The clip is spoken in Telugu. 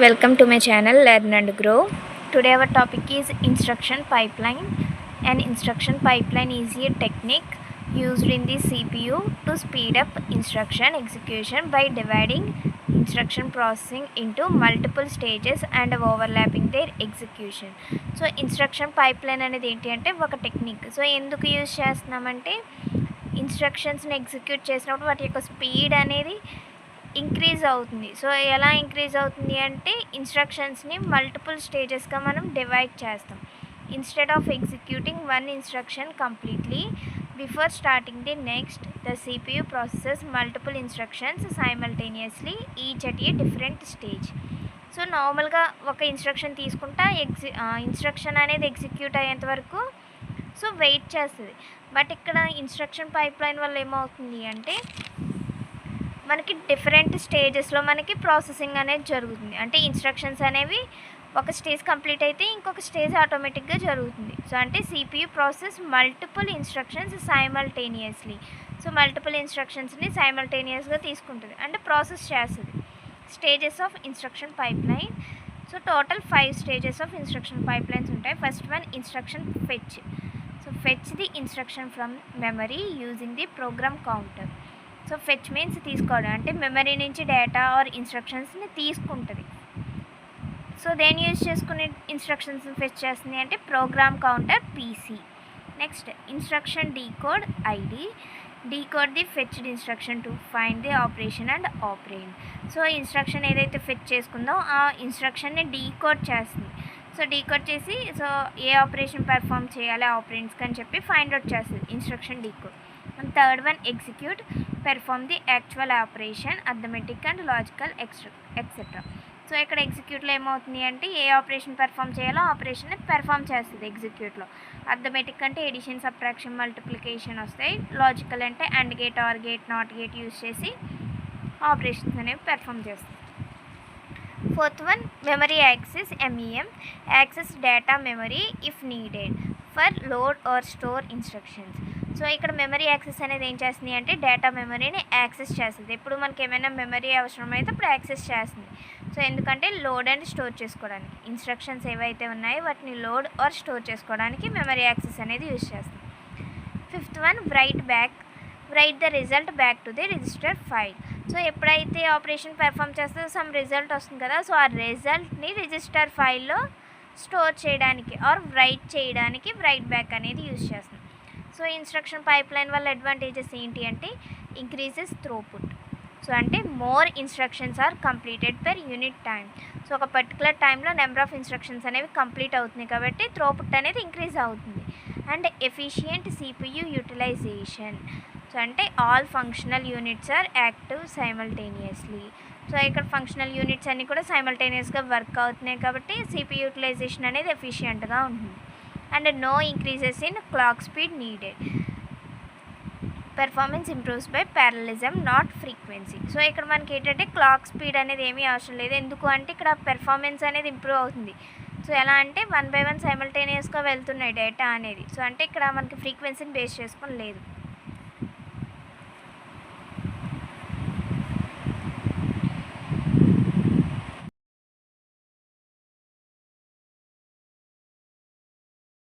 Welcome to my channel Learn and Grow. Today our topic is instruction pipeline. An instruction pipeline is a technique used in the CPU to speed up instruction execution by dividing instruction processing into multiple stages and overlapping their execution. So instruction pipeline అనేది ఏంటి అంటే ఒక టెక్నిక్. సో ఎందుకు యూజ్ చేస్తున్నామంటే ఇన్స్ట్రక్షన్స్ని ఎగ్జిక్యూట్ చేసినప్పుడు వాటి యొక్క స్పీడ్ అనేది ఇంక్రీజ్ అవుతుంది. సో ఎలా ఇంక్రీజ్ అవుతుంది అంటే ఇన్స్ట్రక్షన్స్ని మల్టిపుల్ స్టేజెస్గా మనం డివైడ్ చేస్తాం. Instead of executing one instruction completely before starting the next, the CPU processes multiple instructions simultaneously each at a different stage. So నార్మల్గా ఒక ఇన్స్ట్రక్షన్ తీసుకుంటా ఇన్స్ట్రక్షన్ అనేది ఎగ్జిక్యూట్ అయ్యేంత వరకు సో వెయిట్ చేస్తుంది. బట్ ఇక్కడ ఇన్స్ట్రక్షన్ పైప్లైన్ వల్ల ఏమవుతుంది అంటే మనకి డిఫరెంట్ స్టేజెస్లో మనకి ప్రాసెసింగ్ అనేది జరుగుతుంది. అంటే ఇన్స్ట్రక్షన్స్ అనేవి ఒక స్టేజ్ కంప్లీట్ అయితే ఇంకొక స్టేజ్ ఆటోమేటిక్గా జరుగుతుంది. సో అంటే CPU process multiple instructions simultaneously. So multiple ఇన్స్ట్రక్షన్స్ని సైమల్టేనియస్గా తీసుకుంటుంది అంటే ప్రాసెస్ చేస్తుంది. Stages of instruction pipeline. So total 5 stages of instruction pipelines ఉంటాయి. First one instruction fetch. So fetch the instruction from memory using the program counter. So fetch means తీసుకోవడం, అంటే మెమరీ నుంచి డేటా ఆర్ ఇన్స్ట్రక్షన్స్ని తీసుకుంటుంది. సో దేని యూజ్ చేసుకునే ఇన్స్ట్రక్షన్స్ని ఫెచ్ చేస్తుంది అంటే program counter PC. Next instruction decode ID. Decode the fetched instruction to find the operation and ఆపరేండ్. So instruction ఏదైతే ఫెచ్ చేసుకుందో ఆ ఇన్స్ట్రక్షన్ని డీకోడ్ చేస్తుంది. సో డీకోడ్ చేసి సో ఏ ఆపరేషన్ పెర్ఫామ్ చేయాలి ఆపరేండ్స్కి అని చెప్పి ఫైండ్ అవుట్ చేస్తుంది instruction decode. And third one execute. Perform the actual operation arithmetic and logical etcetera. So ఇక్కడ ఎగ్జిక్యూట్లో ఏమవుతుంది అంటే ఏ ఆపరేషన్ పెర్ఫామ్ చేయాలో ఆపరేషన్ని పెర్ఫామ్ చేస్తుంది ఎగ్జిక్యూట్లో. అర్థమెటిక్ అంటే ఎడిషన్, సబ్ట్రాక్షన్, మల్టిప్లికేషన్ వస్తాయి. లాజికల్ అంటే and gate, or gate, not gate use చేసి ఆపరేషన్స్ అనేవి పెర్ఫామ్ చేస్తుంది. Fourth one memory access. MEM access data memory if needed for load or store instructions. So ఇక్కడ మెమరీ యాక్సెస్ అనేది ఏం చేస్తుంది అంటే డేటా మెమరీని యాక్సెస్ చేస్తుంది. ఇప్పుడు మనకి ఏమైనా మెమరీ అవసరమైతే అప్పుడు యాక్సెస్ చేస్తుంది. సో ఎందుకంటే లోడ్ అండ్ స్టోర్ చేసుకోవడానికి ఇన్స్ట్రక్షన్స్ ఏవైతే ఉన్నాయో వాటిని లోడ్ ఆర్ స్టోర్ చేసుకోవడానికి మెమరీ యాక్సెస్ అనేది యూజ్ చేస్తుంది. Fifth one right back. Right the result back to the register file. So ఎప్పుడైతే ఆపరేషన్ పెర్ఫామ్ చేస్తే సమ్ రిజల్ట్ వస్తుంది కదా, సో ఆ రిజల్ట్ని రిజిస్టర్ ఫైల్లో స్టోర్ చేయడానికి ఆర్ రైట్ చేయడానికి రైట్ బ్యాక్ అనేది యూజ్ చేస్తుంది. సో ఇన్స్ట్రక్షన్ పైప్లైన్ వల్ల అడ్వాంటేజెస్ ఏంటి అంటే ఇంక్రీజెస్ త్రూపుట్. సో అంటే more instructions are completed per unit time. So ఒక పర్టికులర్ టైంలో నెంబర్ ఆఫ్ ఇన్స్ట్రక్షన్స్ అనేవి కంప్లీట్ అవుతుంది కాబట్టి త్రూపుట్ అనేది ఇంక్రీజ్ అవుతుంది. And efficient CPU utilisation. So అంటే all functional units are active simultaneously. So ఇక్కడ ఫంక్షనల్ యూనిట్స్ అన్నీ కూడా సైమల్టేనియస్గా వర్క్ అవుతున్నాయి కాబట్టి సిపియు యూటిలైజేషన్ అనేది ఎఫిషియంట్గా ఉంటుంది. And no increases in clock speed needed. Performance improves by parallelism not frequency. So ఇక్కడ మనకి ఏంటంటే క్లాక్ స్పీడ్ అనేది ఏమీ అవసరం లేదు. ఎందుకు అంటే ఇక్కడ పెర్ఫార్మెన్స్ అనేది ఇంప్రూవ్ అవుతుంది. సో ఎలా అంటే 1 by 1 సైమల్టేనియస్గా వెళ్తున్నాయి డేటా అనేది. సో అంటే ఇక్కడ మనకి ఫ్రీక్వెన్సీని బేస్ చేసుకొని లేదు.